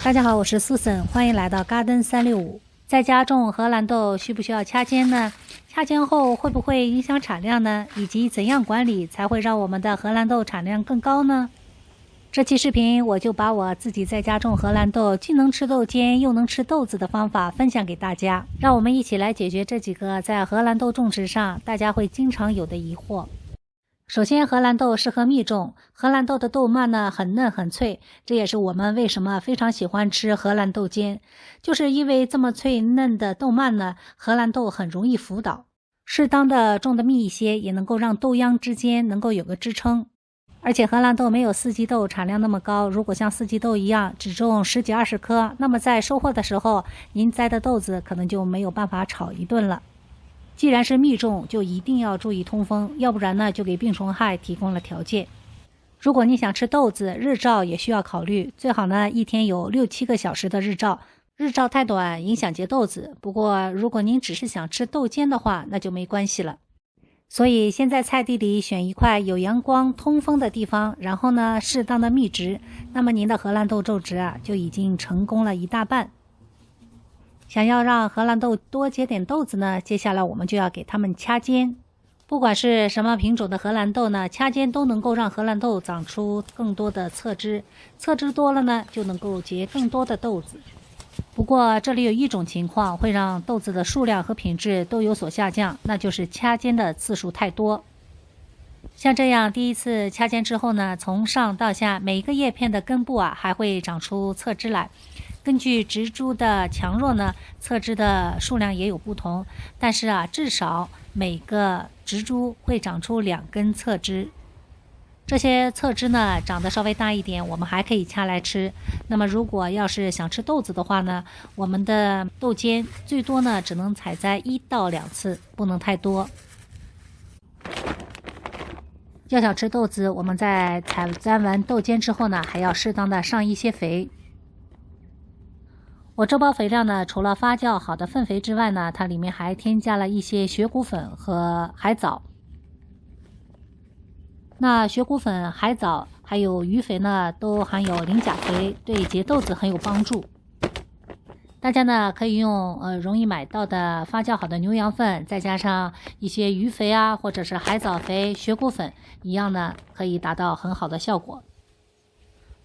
大家好，我是 Susan， 欢迎来到 Garden 365。在家种荷兰豆需不需要掐尖呢？掐尖后会不会影响产量呢？以及怎样管理才会让我们的荷兰豆产量更高呢？这期视频我就把我自己在家种荷兰豆，既能吃豆尖又能吃豆子的方法分享给大家，让我们一起来解决这几个在荷兰豆种植上大家会经常有的疑惑。首先，荷兰豆适合蜜种。荷兰豆的豆蔓呢很嫩很脆，这也是我们为什么非常喜欢吃荷兰豆尖，就是因为这么脆嫩的豆蔓呢，荷兰豆很容易腐倒。适当的种的密一些，也能够让豆秧之间能够有个支撑。而且荷兰豆没有四季豆产量那么高，如果像四季豆一样只种10几20颗，那么在收获的时候，您摘的豆子可能就没有办法炒一顿了。既然是蜜种，就一定要注意通风，要不然呢就给病虫害提供了条件。如果你想吃豆子，日照也需要考虑，最好呢一天有6、7个小时的日照，日照太短影响结豆子。不过如果您只是想吃豆尖的话，那就没关系了。所以先在菜地里选一块有阳光通风的地方，然后呢适当的密植，那么您的荷兰豆种植就已经成功了一大半。想要让荷兰豆多结点豆子呢，接下来我们就要给它们掐尖。不管是什么品种的荷兰豆呢，掐尖都能够让荷兰豆长出更多的侧枝，侧枝多了呢，就能够结更多的豆子。不过这里有一种情况会让豆子的数量和品质都有所下降，那就是掐尖的次数太多。像这样第一次掐尖之后呢，从上到下每一个叶片的根部还会长出侧枝来。根据植株的强弱呢，侧枝的数量也有不同，但是至少每个植株会长出2根侧枝。这些侧枝呢长得稍微大一点，我们还可以掐来吃。那么如果要是想吃豆子的话呢，我们的豆尖最多呢只能采摘1到2次，不能太多。要想吃豆子，我们在采摘完豆尖之后呢，还要适当的上一些肥。我这包肥料呢，除了发酵好的粪肥之外呢，它里面还添加了一些雪谷粉和海藻。那雪谷粉、海藻还有鱼肥呢，都含有磷钾肥，对结豆子很有帮助。大家呢可以用容易买到的发酵好的牛羊粪，再加上一些鱼肥或者是海藻肥、雪谷粉，一样呢可以达到很好的效果。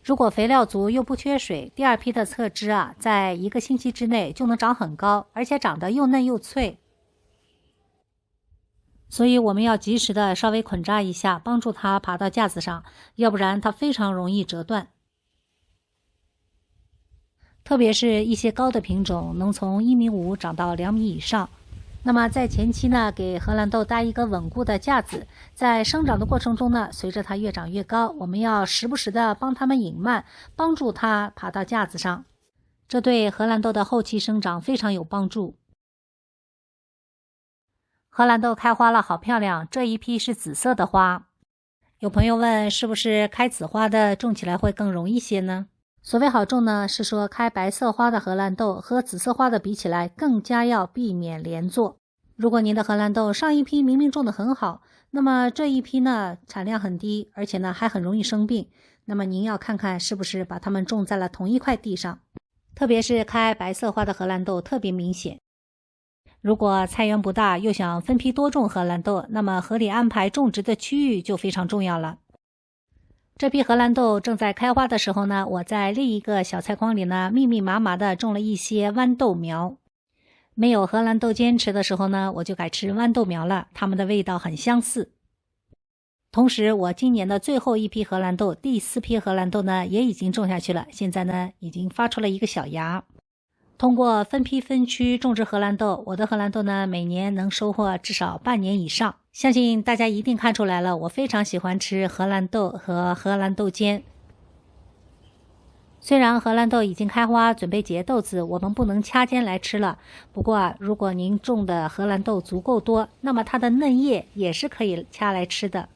如果肥料足又不缺水，第2批的侧枝在1个星期之内就能长很高，而且长得又嫩又脆。所以我们要及时的稍微捆扎一下，帮助它爬到架子上，要不然它非常容易折断。特别是一些高的品种，能从1.5米长到2米以上。那么在前期呢，给荷兰豆搭一个稳固的架子，在生长的过程中呢，随着它越长越高，我们要时不时的帮它们引慢，帮助它爬到架子上，这对荷兰豆的后期生长非常有帮助。荷兰豆开花了，好漂亮，这一批是紫色的花。有朋友问，是不是开紫花的种起来会更容易些呢？所谓好种呢，是说开白色花的荷兰豆和紫色花的比起来，更加要避免连坐。如果您的荷兰豆上一批明明种得很好，那么这一批呢产量很低，而且呢还很容易生病，那么您要看看是不是把它们种在了同一块地上。特别是开白色花的荷兰豆特别明显。如果菜园不大，又想分批多种荷兰豆，那么合理安排种植的区域就非常重要了。这批荷兰豆正在开花的时候呢，我在另一个小菜筐里呢，密密麻麻的种了一些豌豆苗。没有荷兰豆尖吃的时候呢，我就改吃豌豆苗了，它们的味道很相似。同时，我今年的最后一批荷兰豆，第4批荷兰豆呢，也已经种下去了，现在呢，已经发出了一个小芽。通过分批分区种植荷兰豆，我的荷兰豆呢，每年能收获至少半年以上。相信大家一定看出来了，我非常喜欢吃荷兰豆和荷兰豆尖。虽然荷兰豆已经开花，准备结豆子，我们不能掐尖来吃了。不过如果您种的荷兰豆足够多，那么它的嫩叶也是可以掐来吃的。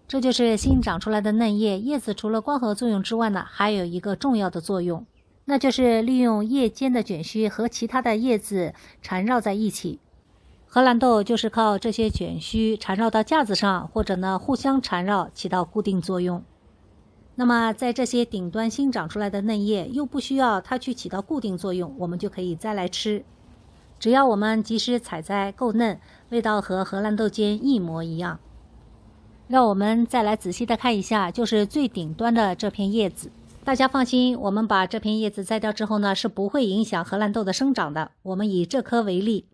这就是新长出来的嫩叶，叶子除了光合作用之外呢，还有一个重要的作用，那就是利用叶尖的卷须和其他的叶子缠绕在一起。荷兰豆就是靠这些卷须缠绕到架子上，或者呢互相缠绕，起到固定作用。那么在这些顶端新长出来的嫩叶又不需要它去起到固定作用，我们就可以再来吃。只要我们及时采摘够嫩，味道和荷兰豆尖一模一样。让我们再来仔细的看一下，就是最顶端的这片叶子。大家放心，我们把这片叶子摘掉之后呢，是不会影响荷兰豆的生长的。我们以这棵为例，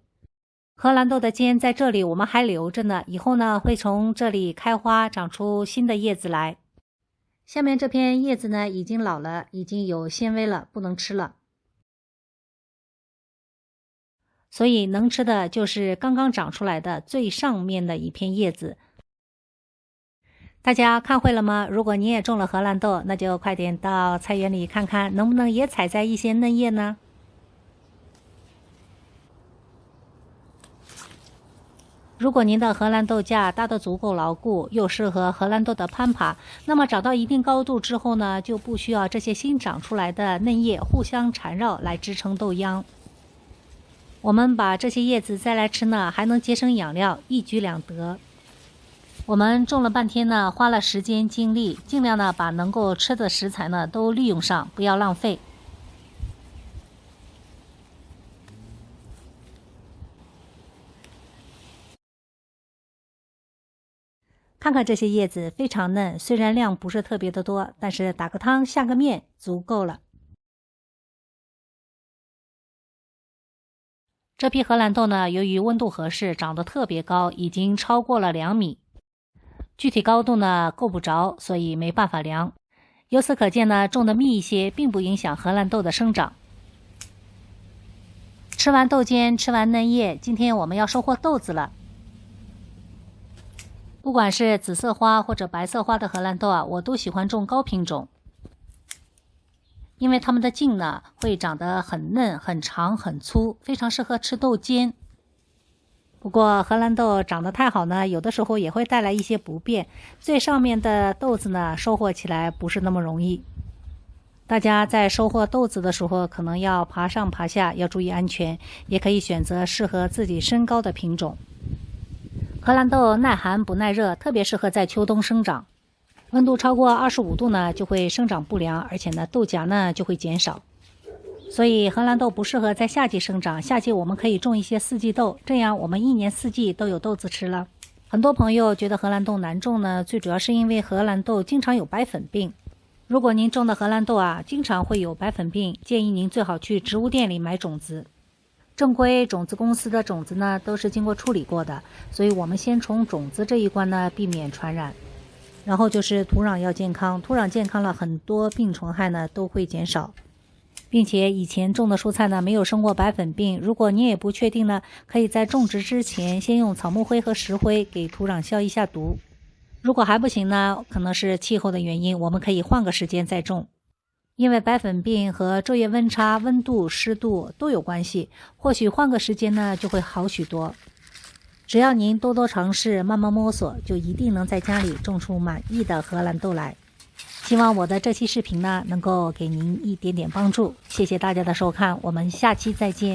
荷兰豆的尖在这里我们还留着呢，以后呢会从这里开花长出新的叶子来。下面这片叶子呢已经老了，已经有纤维了，不能吃了。所以能吃的就是刚刚长出来的最上面的一片叶子。大家看会了吗？如果你也种了荷兰豆，那就快点到菜园里看看，能不能也采摘一些嫩叶呢？如果您的荷兰豆架搭得足够牢固，又适合荷兰豆的攀爬，那么长到一定高度之后呢，就不需要这些新长出来的嫩叶互相缠绕来支撑豆秧。我们把这些叶子再来吃呢，还能节省养料，一举两得。我们种了半天呢，花了时间精力，尽量呢把能够吃的食材呢都利用上，不要浪费。看看这些叶子非常嫩，虽然量不是特别的多，但是打个汤下个面足够了。这批荷兰豆呢，由于温度合适，长得特别高，已经超过了2米。具体高度呢够不着，所以没办法量。由此可见呢，种的密一些，并不影响荷兰豆的生长。吃完豆尖，吃完嫩叶，今天我们要收获豆子了。不管是紫色花或者白色花的荷兰豆啊，我都喜欢种高品种，因为它们的茎呢会长得很嫩、很长、很粗，非常适合吃豆尖。不过荷兰豆长得太好呢，有的时候也会带来一些不便，最上面的豆子呢收获起来不是那么容易。大家在收获豆子的时候，可能要爬上爬下，要注意安全，也可以选择适合自己身高的品种。荷兰豆耐寒不耐热，特别适合在秋冬生长。温度超过25度呢，就会生长不良，而且呢豆荚呢就会减少。所以荷兰豆不适合在夏季生长，夏季我们可以种一些四季豆，这样我们1年4季都有豆子吃了。很多朋友觉得荷兰豆难种呢，最主要是因为荷兰豆经常有白粉病。如果您种的荷兰豆啊经常会有白粉病，建议您最好去植物店里买种子。正规种子公司的种子呢都是经过处理过的，所以我们先从种子这一关呢避免传染。然后就是土壤要健康，土壤健康了，很多病虫害呢都会减少。并且以前种的蔬菜呢没有生过白粉病，如果你也不确定呢，可以在种植之前先用草木灰和石灰给土壤消一下毒。如果还不行呢，可能是气候的原因，我们可以换个时间再种。因为白粉病和昼夜温差、温度、湿度都有关系，或许换个时间呢就会好许多。只要您多多尝试，慢慢摸索，就一定能在家里种出满意的荷兰豆来。希望我的这期视频呢能够给您一点点帮助，谢谢大家的收看，我们下期再见。